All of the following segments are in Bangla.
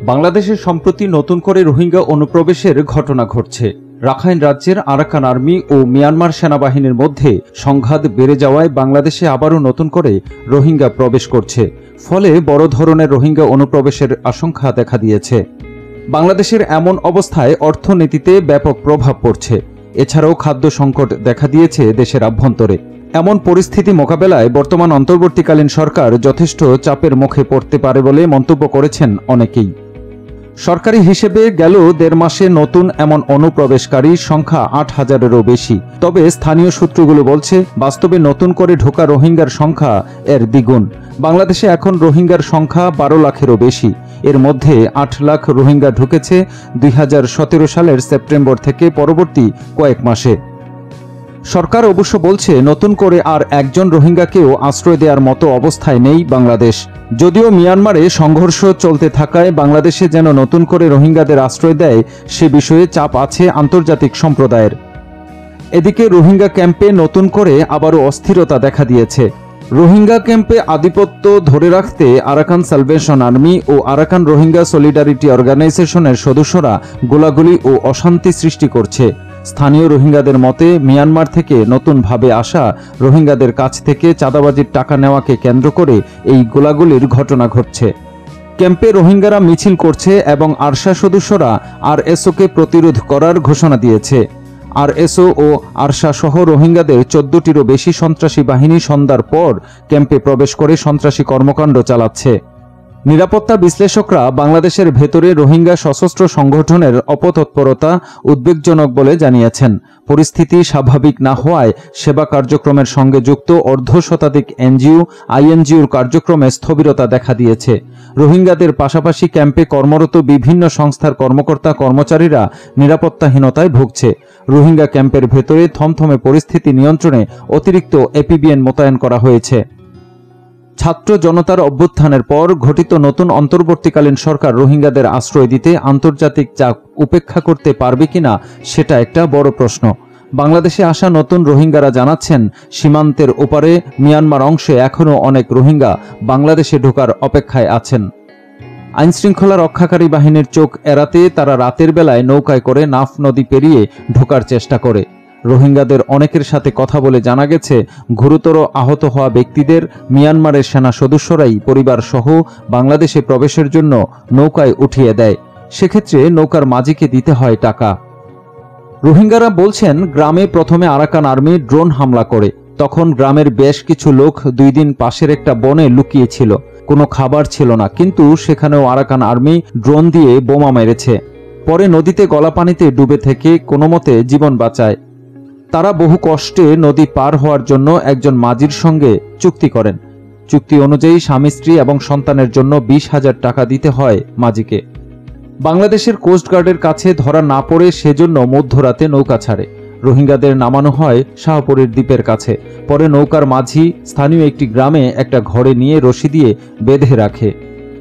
বাংলাদেশে সম্প্রতি নতুন করে রোহিঙ্গা অনুপ্রবেশের ঘটনা ঘটছে। রাখাইন রাজ্যের আরাকান আর্মি ও মিয়ানমার সেনাবাহিনীর মধ্যে সংঘাত বেড়ে যাওয়ায় বাংলাদেশে আবারও নতুন করে রোহিঙ্গা প্রবেশ করছে। ফলে বড় ধরনের রোহিঙ্গা অনুপ্রবেশের আশঙ্কা দেখা দিয়েছে। বাংলাদেশের এমন অবস্থায় অর্থনীতিতে ব্যাপক প্রভাব পড়ছে। এছাড়াও খাদ্য সংকট দেখা দিয়েছে দেশের অভ্যন্তরে। এমন পরিস্থিতি মোকাবেলায় বর্তমান অন্তর্বর্তীকালীন সরকার যথেষ্ট চাপের মুখে পড়তে পারে বলে মন্তব্য করেছেন অনেকেই। সরকারি হিসেবে গেল ১.৫ মাসে নতুন এমন অনুপ্রবেশকারীর সংখ্যা ৮,০০০-এরও বেশি। তবে স্থানীয় সূত্রগুলো বলছে বাস্তবে নতুন করে ঢোকা রোহিঙ্গার সংখ্যা এর দ্বিগুণ। বাংলাদেশে এখন রোহিঙ্গার সংখ্যা ১২ লাখেরও বেশি। এর মধ্যে ৮ লাখ রোহিঙ্গা ঢুকেছে ২০১৭ সালের সেপ্টেম্বর থেকে পরবর্তী কয়েক মাসে। সরকার অবশ্য বলছে নতুন করে আর একজন রোহিঙ্গাকেও আশ্রয় দেওয়ার মতো অবস্থায় নেই বাংলাদেশ। যদিও মিয়ানমারে সংঘর্ষ চলতে থাকায় বাংলাদেশে যেন নতুন করে রোহিঙ্গাদের আশ্রয় দেয় সে বিষয়ে চাপ আছে আন্তর্জাতিক সম্প্রদায়ের। এদিকে রোহিঙ্গা ক্যাম্পে নতুন করে আবারও অস্থিরতা দেখা দিয়েছে। রোহিঙ্গা ক্যাম্পে আধিপত্য ধরে রাখতে আরাকান সালভেশন আর্মি ও আরাকান রোহিঙ্গা সলিডারিটি অর্গানাইজেশনের সদস্যরা গোলাগুলি ও অশান্তি সৃষ্টি করছে। স্থানীয় রোহিঙ্গাদের মতে মিয়ানমার থেকে নতুনভাবে আসা রোহিঙ্গাদের কাছ থেকে চাঁদাবাজির টাকা নেওয়াকে কেন্দ্র করে এই গোলাগুলির ঘটনা ঘটছে। ক্যাম্পে রোহিঙ্গারা মিছিল করছে এবং আরসা সদস্যরা আরএসওকে প্রতিরোধ করার ঘোষণা দিয়েছে। আরএসও ও আরসা সহ রোহিঙ্গাদের ১৪টিরও বেশি সন্ত্রাসী বাহিনী সন্ধ্যার পর ক্যাম্পে প্রবেশ করে সন্ত্রাসী কর্মকাণ্ড চালাচ্ছে। নিরাপত্তা বিশ্লেষকরা বাংলাদেশের ভেতরে রোহিঙ্গা সশস্ত্র সংগঠনের অপতৎপরতা উদ্বেগজনক বলে জানিয়েছেন। পরিস্থিতি স্বাভাবিক না হওয়ায় সেবা কার্যক্রমের সঙ্গে যুক্ত অর্ধশতাধিক এনজিও, আইএনজিওর কার্যক্রমে স্থবিরতা দেখা দিয়েছে। রোহিঙ্গাদের পাশাপাশি ক্যাম্পে কর্মরত বিভিন্ন সংস্থার কর্মকর্তা কর্মচারীরা নিরাপত্তাহীনতায় ভুগছে। রোহিঙ্গা ক্যাম্পের ভেতরে থমথমে পরিস্থিতি নিয়ন্ত্রণে অতিরিক্ত এপিবিএন মোতায়েন করা হয়েছে। ছাত্র জনতার অভ্যুত্থানের পর গঠিত নতুন অন্তর্বর্তীকালীন সরকার রোহিঙ্গাদের আশ্রয় দিতে আন্তর্জাতিক চাপ উপেক্ষা করতে পারবে কিনা সেটা একটা বড় প্রশ্ন। বাংলাদেশে আসা নতুন রোহিঙ্গারা জানাচ্ছেন সীমান্তের ওপারে মিয়ানমার অংশে এখনও অনেক রোহিঙ্গা বাংলাদেশে ঢোকার অপেক্ষায় আছেন। আইনশৃঙ্খলা রক্ষাকারী বাহিনীর চোখ এড়াতে তারা রাতের বেলায় নৌকায় করে নাফ নদী পেরিয়ে ঢোকার চেষ্টা করে। রোহিঙ্গাদের অনেকের সাথে কথা বলে জানা গেছে গুরুতর আহত হওয়া ব্যক্তিদের মিয়ানমারের সেনা সদস্যরাই পরিবার সহ বাংলাদেশে প্রবেশের জন্য নৌকায় উঠিয়ে দেয়। সেক্ষেত্রে নৌকার মাঝিকে দিতে হয় টাকা। রোহিঙ্গারা বলছেন গ্রামে প্রথমে আরাকান আর্মি ড্রোন হামলা করে। তখন গ্রামের বেশ কিছু লোক 2 দিন পাশের একটা বনে লুকিয়েছিল। কোনো খাবার ছিল না, কিন্তু সেখানেও আরাকান আর্মি ড্রোন দিয়ে বোমা মেরেছে। পরে নদীতে গলা পানিতে ডুবে থেকে কোনোমতে জীবন বাঁচায়। তারা বহু কষ্টে নদী পার হওয়ার জন্য একজন মাঝির সঙ্গে চুক্তি করেন। চুক্তি অনুযায়ী স্বামী স্ত্রী এবং সন্তানের জন্য 20,000 টাকা দিতে হয় মাঝিকে। বাংলাদেশের কোস্টগার্ডের কাছে ধরা না পড়ে সেজন্য মধ্যরাতে নৌকা ছাড়ে। রোহিঙ্গাদের নামানো হয় শাহপুরের দ্বীপের কাছে। পরে নৌকার মাঝি স্থানীয় একটি গ্রামে একটা ঘরে নিয়ে রশি দিয়ে বেঁধে রাখে।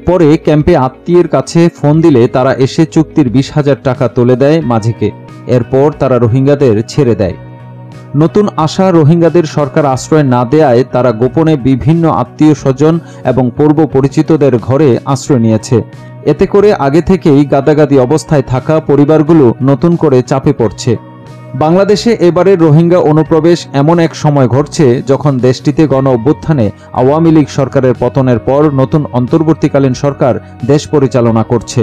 পরে ক্যাম্পে আত্মীয়ের কাছে ফোন দিলে তারা এসে চুক্তির 20,000 টাকা তুলে দেয় মাঝিকে। এরপর তারা রোহিঙ্গাদের ছেড়ে দেয়। নতুন আসা রোহিঙ্গাদের সরকার আশ্রয় না দেয়ায় তারা গোপনে বিভিন্ন আত্মীয় স্বজন এবং পূর্ব পরিচিতদের ঘরে আশ্রয় নিয়েছে। এতে করে আগে থেকেই গাদাগাদি অবস্থায় থাকা পরিবারগুলো নতুন করে চাপে পড়ছে। বাংলাদেশে এবারে রোহিঙ্গা অনুপ্রবেশ এমন এক সময় ঘটছে যখন দেশটিতে গণ অভ্যুত্থানে আওয়ামী লীগ সরকারের পতনের পর নতুন অন্তর্বর্তীকালীন সরকার দেশ পরিচালনা করছে।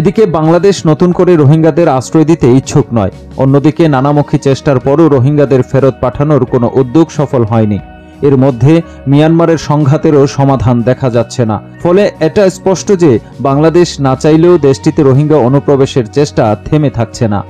এদিকে বাংলাদেশ নতুন করে রোহিঙ্গাদের আশ্রয় দিতে ইচ্ছুক নয়। অন্যদিকে নানামুখী চেষ্টার পরও রোহিঙ্গাদের ফেরত পাঠানোর কোনো উদ্যোগ সফল হয়নি। এর মধ্যে মিয়ানমারের সংঘাতেরও সমাধান দেখা যাচ্ছে না। ফলে এটা স্পষ্ট যে বাংলাদেশ না চাইলেও দেশটিতে রোহিঙ্গা অনুপ্রবেশের চেষ্টা থেমে থাকছে না।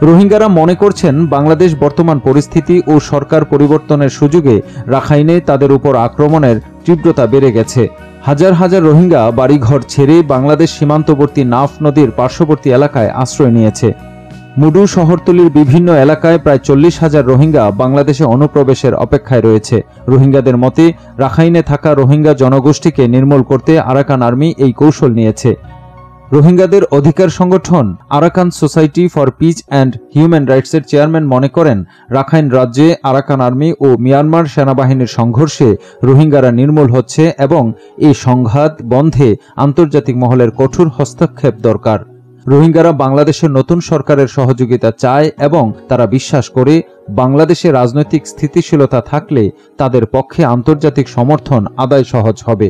রোহিঙ্গারা মনে করছেন বাংলাদেশ বর্তমান পরিস্থিতি ও সরকার পরিবর্তনের সুযোগে রাখাইনে তাদের উপর আক্রমণের তীব্রতা বেড়ে গেছে। হাজার হাজার রোহিঙ্গা বাড়িঘর ছেড়ে বাংলাদেশ সীমান্তবর্তী নাফ নদীর পার্শ্ববর্তী এলাকায় আশ্রয় নিয়েছে। মুডু শহরতলির বিভিন্ন এলাকায় প্রায় 40,000 রোহিঙ্গা বাংলাদেশে অনুপ্রবেশের অপেক্ষায় রয়েছে। রোহিঙ্গাদের মতে রাখাইনে থাকা রোহিঙ্গা জনগোষ্ঠীকে নির্মূল করতে আরাকান আর্মি এই কৌশল নিয়েছে। রোহিঙ্গাদের অধিকার সংগঠন Arakan society for peace and human রাইটসের চেয়ারম্যান মনে করেন, রাখাইন রাজ্যে আরাকান আর্মি ও মিয়ানমার সেনাবাহিনীর সংঘর্ষে রোহিঙ্গারা নির্মূল হচ্ছে এবং এই সংঘাত বন্ধে আন্তর্জাতিক মহলের কঠোর হস্তক্ষেপ দরকার। রোহিঙ্গারা বাংলাদেশের নতুন সরকারের সহযোগিতা চায় এবং তারা বিশ্বাস করে বাংলাদেশে রাজনৈতিক স্থিতিশীলতা থাকলে তাদের পক্ষে আন্তর্জাতিক সমর্থন আদায় সহজ হবে।